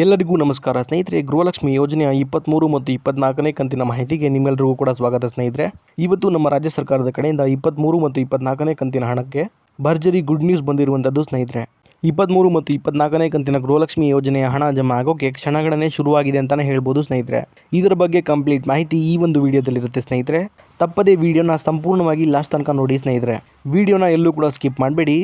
ಎಲ್ಲರಿಗೂ ನಮಸ್ಕಾರ ಸ್ನೇಹಿತರೆ. ಗೃಹಲಕ್ಷ್ಮಿ ಯೋಜನೆಯ 23 ಮತ್ತು 24ನೇ ಕಂತಿನ ಮಾಹಿತಿಗೆ ನಿಮ್ಮೆಲ್ಲರಿಗೂ ಕೂಡ ಸ್ವಾಗತ ಸ್ನೇಹಿತರೆ. ಇವತ್ತು ನಮ್ಮ ರಾಜ್ಯ ಸರ್ಕಾರದ ಕಡೆಯಿಂದ 23 ಮತ್ತು 24ನೇ ಕಂತಿನ ಹಣಕ್ಕೆ ಭರ್ಜರಿ ಗುಡ್ ನ್ಯೂಸ್ ಬಂದಿರುವಂಥದ್ದು ಸ್ನೇಹಿತರೆ. 23 ಮತ್ತು 24ನೇ ಕಂತಿನ ಗೃಹಲಕ್ಷ್ಮಿ ಯೋಜನೆಯ ಹಣ ಜಮಾ ಆಗೋಕ್ಕೆ ಕ್ಷಣಗಣನೆ ಶುರುವಾಗಿದೆ ಅಂತಲೇ ಹೇಳ್ಬೋದು ಸ್ನೇಹಿತರೆ. ಇದರ ಬಗ್ಗೆ ಕಂಪ್ಲೀಟ್ ಮಾಹಿತಿ ಈ ಒಂದು ವಿಡಿಯೋದಲ್ಲಿರುತ್ತೆ ಸ್ನೇಹಿತರೆ. ತಪ್ಪದೇ ವಿಡಿಯೋನ ಸಂಪೂರ್ಣವಾಗಿ ಲಾಸ್ಟ್ ತನಕ ನೋಡಿ ಸ್ನೇಹಿತರೆ. ವಿಡಿಯೋನ ಎಲ್ಲೂ ಕೂಡ ಸ್ಕಿಪ್ ಮಾಡಬೇಡಿ.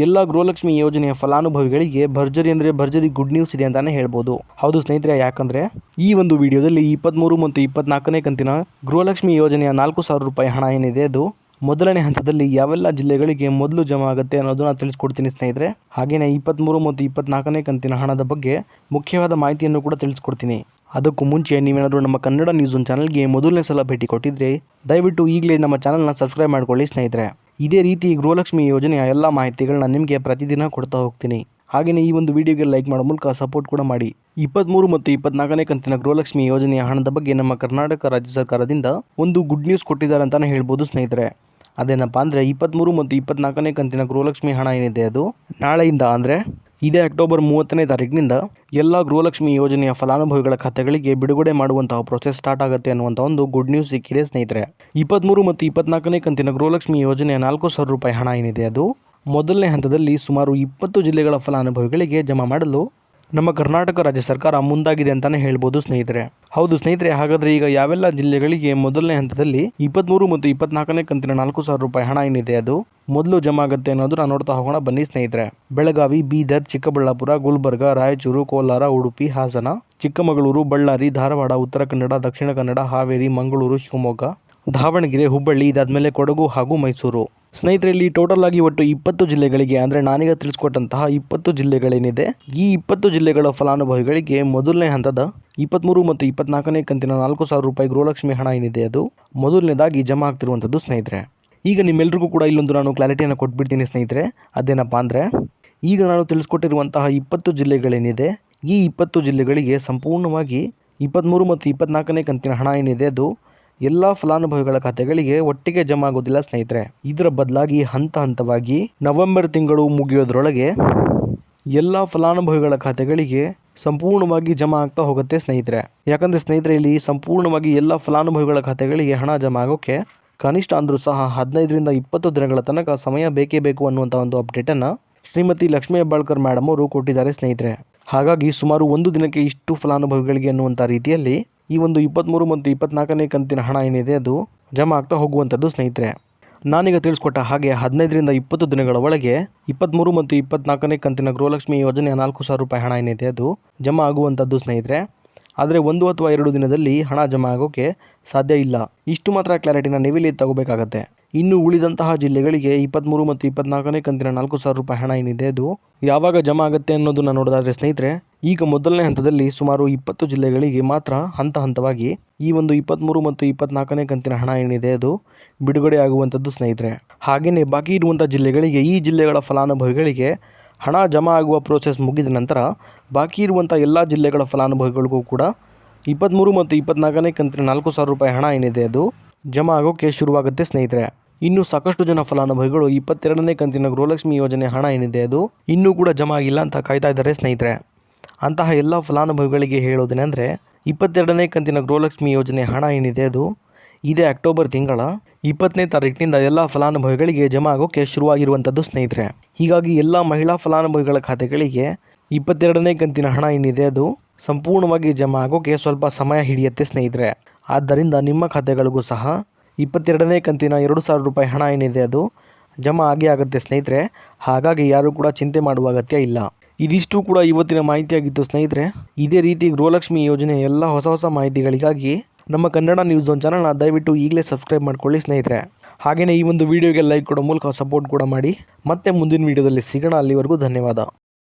ಎಲ್ಲ ಗೃಹಲಕ್ಷ್ಮಿ ಯೋಜನೆಯ ಫಲಾನುಭವಿಗಳಿಗೆ ಭರ್ಜರಿ ಗುಡ್ ನ್ಯೂಸ್ ಇದೆ ಅಂತಾನೆ ಹೇಳ್ಬೋದು. ಹೌದು ಸ್ನೇಹಿತರೆ, ಯಾಕಂದರೆ ಈ ಒಂದು ವಿಡಿಯೋದಲ್ಲಿ 23 ಮತ್ತು 24ನೇ ಕಂತಿನ ಗೃಹಲಕ್ಷ್ಮಿ ಯೋಜನೆಯ 4,000 ರೂಪಾಯಿ ಹಣ ಏನಿದೆ ಅದು ಮೊದಲನೇ ಹಂತದಲ್ಲಿ ಯಾವೆಲ್ಲ ಜಿಲ್ಲೆಗಳಿಗೆ ಮೊದಲು ಜಮಾ ಆಗುತ್ತೆ ಅನ್ನೋದನ್ನ ತಿಳಿಸ್ಕೊಡ್ತೀನಿ ಸ್ನೇಹಿತರೆ. ಹಾಗೆಯೇ 23 ಮತ್ತು 24ನೇ ಕಂತಿನ ಹಣದ ಬಗ್ಗೆ ಮುಖ್ಯವಾದ ಮಾಹಿತಿಯನ್ನು ಕೂಡ ತಿಳಿಸ್ಕೊಡ್ತೀನಿ. ಅದಕ್ಕೂ ಮುಂಚೆ ನೀವೇನಾದರೂ ನಮ್ಮ ಕನ್ನಡ ನ್ಯೂಸ್ ಚಾನಲ್ಗೆ ಮೊದಲನೇ ಸಲ ಭೇಟಿ ಕೊಟ್ಟಿದ್ರೆ ದಯವಿಟ್ಟು ಈಗಲೇ ನಮ್ಮ ಚಾನಲ್ನ ಸಬ್ಸ್ಕ್ರೈಬ್ ಮಾಡ್ಕೊಳ್ಳಿ ಸ್ನೇಹಿತರೆ. ಇದೇ ರೀತಿ ಗೃಹಲಕ್ಷ್ಮಿ ಯೋಜನೆಯ ಎಲ್ಲ ಮಾಹಿತಿಗಳನ್ನ ನಿಮಗೆ ಪ್ರತಿದಿನ ಕೊಡ್ತಾ ಹೋಗ್ತೀನಿ. ಹಾಗೆಯೇ ಈ ಒಂದು ವಿಡಿಯೋಗೆ ಲೈಕ್ ಮಾಡೋ ಮೂಲಕ ಸಪೋರ್ಟ್ ಕೂಡ ಮಾಡಿ. 23 ಮತ್ತು 24ನೇ ಕಂತಿನ ಗೃಹಲಕ್ಷ್ಮಿ ಯೋಜನೆಯ ಹಣದ ಬಗ್ಗೆ ನಮ್ಮ ಕರ್ನಾಟಕ ರಾಜ್ಯ ಸರ್ಕಾರದಿಂದ ಒಂದು ಗುಡ್ ನ್ಯೂಸ್ ಕೊಟ್ಟಿದ್ದಾರೆ ಅಂತಲೇ ಹೇಳ್ಬೋದು ಸ್ನೇಹಿತರೆ. ಅದೇನಪ್ಪ ಅಂದರೆ 23 ಮತ್ತು 24ನೇ ಕಂತಿನ ಗೃಹಲಕ್ಷ್ಮಿ ಹಣ ಏನಿದೆ ಅದು ನಾಳೆಯಿಂದ ಅಂದರೆ ಇದೇ ಅಕ್ಟೋಬರ್ 30ನೇ ತಾರೀಕಿನಿಂದ ಎಲ್ಲ ಗೃಹಲಕ್ಷ್ಮಿ ಯೋಜನೆಯ ಫಲಾನುಭವಿಗಳ ಖಾತೆಗಳಿಗೆ ಬಿಡುಗಡೆ ಮಾಡುವಂತಹ ಪ್ರೊಸೆಸ್ ಸ್ಟಾರ್ಟ್ ಆಗುತ್ತೆ ಅನ್ನುವಂಥ ಒಂದು ಗುಡ್ ನ್ಯೂಸ್ ಸಿಕ್ಕಿದೆ ಸ್ನೇಹಿತರೆ. 23 ಮತ್ತು 24ನೇ ಕಂತಿನ ಗೃಹಲಕ್ಷ್ಮಿ ಯೋಜನೆಯ 4,000 ರೂಪಾಯಿ ಹಣ ಏನಿದೆ ಅದು ಮೊದಲನೇ ಹಂತದಲ್ಲಿ ಸುಮಾರು 20 ಜಿಲ್ಲೆಗಳ ಫಲಾನುಭವಿಗಳಿಗೆ ಜಮಾ ಮಾಡಲು ನಮ್ಮ ಕರ್ನಾಟಕ ರಾಜ್ಯ ಸರ್ಕಾರ ಮುಂದಾಗಿದೆ ಅಂತಲೇ ಹೇಳ್ಬೋದು ಸ್ನೇಹಿತರೆ. ಹೌದು ಸ್ನೇಹಿತರೆ, ಹಾಗಾದರೆ ಈಗ ಯಾವೆಲ್ಲ ಜಿಲ್ಲೆಗಳಿಗೆ ಮೊದಲನೇ ಹಂತದಲ್ಲಿ 23 ಮತ್ತು 24ನೇ ಕಂತಿನ 4,000 ರೂಪಾಯಿ ಹಣ ಏನಿದೆ ಅದು ಮೊದಲು ಜಮಾ ಆಗುತ್ತೆ ಅನ್ನೋದನ್ನ ನೋಡ್ತಾ ಹೋಗೋಣ ಬನ್ನಿ ಸ್ನೇಹಿತರೆ. ಬೆಳಗಾವಿ, ಬೀದರ್, ಚಿಕ್ಕಬಳ್ಳಾಪುರ, ಗುಲ್ಬರ್ಗ, ರಾಯಚೂರು, ಕೋಲಾರ, ಉಡುಪಿ, ಹಾಸನ, ಚಿಕ್ಕಮಗಳೂರು, ಬಳ್ಳಾರಿ, ಧಾರವಾಡ, ಉತ್ತರ ಕನ್ನಡ, ದಕ್ಷಿಣ ಕನ್ನಡ, ಹಾವೇರಿ, ಮಂಗಳೂರು, ಶಿವಮೊಗ್ಗ, ದಾವಣಗೆರೆ, ಹುಬ್ಬಳ್ಳಿ, ಇದಾದ್ಮೇಲೆ ಕೊಡಗು ಹಾಗೂ ಮೈಸೂರು. ಸ್ನೇಹಿತರೆ, ಇಲ್ಲಿ ಟೋಟಲ್ ಆಗಿ ಒಟ್ಟು 20 ಜಿಲ್ಲೆಗಳಿಗೆ ಅಂದರೆ ನಾನೀಗ ತಿಳಿಸ್ಕೊಟ್ಟಂತಹ 20 ಜಿಲ್ಲೆಗಳೇನಿದೆ ಈ 20 ಜಿಲ್ಲೆಗಳ ಫಲಾನುಭವಿಗಳಿಗೆ ಮೊದಲನೇ ಹಂತದ 23 ಮತ್ತು 24ನೇ ಕಂತಿನ 4,000 ರೂಪಾಯಿ ಗೃಹಲಕ್ಷ್ಮಿ ಹಣ ಏನಿದೆ ಅದು ಮೊದಲನೇದಾಗಿ ಜಮಾ ಆಗ್ತಿರುವಂಥದ್ದು ಸ್ನೇಹಿತರೆ. ಈಗ ನಿಮ್ಮೆಲ್ಲರಿಗೂ ಕೂಡ ಇಲ್ಲೊಂದು ನಾನು ಕ್ಲಾರಿಟಿಯನ್ನು ಕೊಟ್ಬಿಡ್ತೀನಿ ಸ್ನೇಹಿತರೆ. ಅದೇನಪ್ಪ ಅಂದರೆ ಈಗ ನಾನು ತಿಳಿಸ್ಕೊಟ್ಟಿರುವಂತಹ 20 ಜಿಲ್ಲೆಗಳೇನಿದೆ ಈ 20 ಜಿಲ್ಲೆಗಳಿಗೆ ಸಂಪೂರ್ಣವಾಗಿ 23 ಮತ್ತು 24ನೇ ಕಂತಿನ ಹಣ ಏನಿದೆ ಅದು ಎಲ್ಲ ಫಲಾನುಭವಿಗಳ ಖಾತೆಗಳಿಗೆ ಒಟ್ಟಿಗೆ ಜಮಾ ಆಗೋದಿಲ್ಲ ಸ್ನೇಹಿತರೆ. ಇದರ ಬದಲಾಗಿ ಹಂತವಾಗಿ ನವೆಂಬರ್ ತಿಂಗಳು ಮುಗಿಯೋದ್ರೊಳಗೆ ಎಲ್ಲ ಫಲಾನುಭವಿಗಳ ಖಾತೆಗಳಿಗೆ ಸಂಪೂರ್ಣವಾಗಿ ಜಮಾ ಆಗ್ತಾ ಹೋಗುತ್ತೆ ಸ್ನೇಹಿತರೆ. ಯಾಕಂದರೆ ಸ್ನೇಹಿತರೆ, ಇಲ್ಲಿ ಸಂಪೂರ್ಣವಾಗಿ ಎಲ್ಲ ಫಲಾನುಭವಿಗಳ ಖಾತೆಗಳಿಗೆ ಹಣ ಜಮಾ ಆಗೋಕ್ಕೆ ಕನಿಷ್ಠ ಅಂದರೂ ಸಹ 15ರಿಂದ 20 ದಿನಗಳ ತನಕ ಸಮಯ ಬೇಕೇ ಬೇಕು ಅನ್ನುವಂಥ ಒಂದು ಅಪ್ಡೇಟನ್ನು ಶ್ರೀಮತಿ ಲಕ್ಷ್ಮೀ ಹೆಬ್ಬಾಳ್ಕರ್ ಮೇಡಮ್ ಅವರು ಕೊಟ್ಟಿದ್ದಾರೆ ಸ್ನೇಹಿತರೆ. ಹಾಗಾಗಿ ಸುಮಾರು ಒಂದು ದಿನಕ್ಕೆ ಇಷ್ಟು ಫಲಾನುಭವಿಗಳಿಗೆ ಅನ್ನುವಂಥ ರೀತಿಯಲ್ಲಿ ಈ ಒಂದು 23 ಮತ್ತು 24ನೇ ಕಂತಿನ ಹಣ ಏನಿದೆ ಅದು ಜಮಾ ಆಗ್ತಾ ಹೋಗುವಂಥದ್ದು ಸ್ನೇಹಿತರೆ. ನಾನೀಗ ತಿಳಿಸ್ಕೊಟ್ಟ ಹಾಗೆ 15ರಿಂದ 20 ದಿನಗಳ ಒಳಗೆ 23 ಮತ್ತು 24ನೇ ಕಂತಿನ ಗೃಹಲಕ್ಷ್ಮಿ ಯೋಜನೆಯ 4,000 ರೂಪಾಯಿ ಹಣ ಏನಿದೆ ಅದು ಜಮಾ ಆಗುವಂಥದ್ದು ಸ್ನೇಹಿತರೆ. ಆದರೆ 1 ಅಥವಾ 2 ದಿನದಲ್ಲಿ ಹಣ ಜಮಾ ಆಗೋಕ್ಕೆ ಸಾಧ್ಯ ಇಲ್ಲ. ಇಷ್ಟು ಮಾತ್ರ ಕ್ಲಾರಿಟಿನ ನೀವಿಲ್ಲಿ ತಗೋಬೇಕಾಗತ್ತೆ. ಇನ್ನು ಉಳಿದಂತಹ ಜಿಲ್ಲೆಗಳಿಗೆ 23 ಮತ್ತು 24ನೇ ಕಂತಿನ 4,000 ರೂಪಾಯಿ ಹಣ ಏನಿದೆ ಅದು ಯಾವಾಗ ಜಮಾ ಆಗುತ್ತೆ ಅನ್ನೋದನ್ನ ನೋಡೋದಾದರೆ ಸ್ನೇಹಿತರೆ, ಈಗ ಮೊದಲನೇ ಹಂತದಲ್ಲಿ ಸುಮಾರು 20 ಜಿಲ್ಲೆಗಳಿಗೆ ಮಾತ್ರ ಹಂತವಾಗಿ ಈ ಒಂದು 23 ಮತ್ತು 24ನೇ ಕಂತಿನ ಹಣ ಏನಿದೆ ಅದು ಬಿಡುಗಡೆ ಆಗುವಂಥದ್ದು ಸ್ನೇಹಿತರೆ. ಹಾಗೆಯೇ ಬಾಕಿ ಇರುವಂಥ ಜಿಲ್ಲೆಗಳಿಗೆ ಈ ಜಿಲ್ಲೆಗಳ ಫಲಾನುಭವಿಗಳಿಗೆ ಹಣ ಜಮಾ ಆಗುವ ಪ್ರೋಸೆಸ್ ಮುಗಿದ ನಂತರ ಬಾಕಿ ಇರುವಂಥ ಎಲ್ಲ ಜಿಲ್ಲೆಗಳ ಫಲಾನುಭವಿಗಳಿಗೂ ಕೂಡ 23 ಮತ್ತು 24ನೇ ಕಂತಿನ 4,000 ರೂಪಾಯಿ ಹಣ ಏನಿದೆ ಅದು ಜಮಾ ಆಗೋಕ್ಕೆ ಶುರುವಾಗುತ್ತೆ ಸ್ನೇಹಿತರೆ. ಇನ್ನು ಸಾಕಷ್ಟು ಜನ ಫಲಾನುಭವಿಗಳು 22ನೇ ಕಂತಿನ ಗೃಹಲಕ್ಷ್ಮಿ ಯೋಜನೆ ಹಣ ಏನಿದೆ ಅದು ಇನ್ನೂ ಕೂಡ ಜಮಾ ಆಗಿಲ್ಲ ಅಂತ ಕಾಯ್ತಾ ಇದ್ದಾರೆ ಸ್ನೇಹಿತರೆ. ಅಂತಹ ಎಲ್ಲ ಫಲಾನುಭವಿಗಳಿಗೆ ಹೇಳೋದೇನೆಂದರೆ 22ನೇ ಕಂತಿನ ಗೃಹಲಕ್ಷ್ಮಿ ಯೋಜನೆ ಹಣ ಏನಿದೆ ಅದು ಇದೇ ಅಕ್ಟೋಬರ್ ತಿಂಗಳ 20ನೇ ತಾರೀಕಿನಿಂದ ಎಲ್ಲ ಫಲಾನುಭವಿಗಳಿಗೆ ಜಮಾ ಆಗೋಕ್ಕೆ ಶುರುವಾಗಿರುವಂಥದ್ದು ಸ್ನೇಹಿತರೆ. ಹೀಗಾಗಿ ಎಲ್ಲ ಮಹಿಳಾ ಫಲಾನುಭವಿಗಳ ಖಾತೆಗಳಿಗೆ 22ನೇ ಕಂತಿನ ಹಣ ಏನಿದೆ ಅದು ಸಂಪೂರ್ಣವಾಗಿ ಜಮಾ ಆಗೋಕ್ಕೆ ಸ್ವಲ್ಪ ಸಮಯ ಹಿಡಿಯುತ್ತೆ ಸ್ನೇಹಿತರೆ. ಆದ್ದರಿಂದ ನಿಮ್ಮ ಖಾತೆಗಳಿಗೂ ಸಹ 22ನೇ ಕಂತಿನ 2,000 ರೂಪಾಯಿ ಹಣ ಏನಿದೆ ಅದು ಜಮಾ ಆಗುತ್ತೆ ಸ್ನೇಹಿತರೆ. ಹಾಗಾಗಿ ಯಾರೂ ಕೂಡ ಚಿಂತೆ ಮಾಡುವ ಅಗತ್ಯ ಇಲ್ಲ. ಇದಿಷ್ಟು ಕೂಡ ಇವತ್ತಿನ ಮಾಹಿತಿಯಾಗಿತ್ತು ಸ್ನೇಹಿತರೆ. ಇದೇ ರೀತಿ ಗೃಹಲಕ್ಷ್ಮಿ ಯೋಜನೆ ಎಲ್ಲ ಹೊಸ ಮಾಹಿತಿಗಳಿಗಾಗಿ ನಮ್ಮ ಕನ್ನಡ ನ್ಯೂಸ್ ಚಾನಲ್ನ ದಯವಿಟ್ಟು ಈಗಲೇ ಸಬ್ಸ್ಕ್ರೈಬ್ ಮಾಡ್ಕೊಳ್ಳಿ ಸ್ನೇಹಿತರೆ. ಹಾಗೆಯೇ ಈ ಒಂದು ವಿಡಿಯೋಗೆ ಲೈಕ್ ಕೊಡೋ ಮೂಲಕ ಸಪೋರ್ಟ್ ಕೂಡ ಮಾಡಿ. ಮತ್ತೆ ಮುಂದಿನ ವಿಡಿಯೋದಲ್ಲಿ ಸಿಗೋಣ. ಅಲ್ಲಿವರೆಗೂ ಧನ್ಯವಾದ.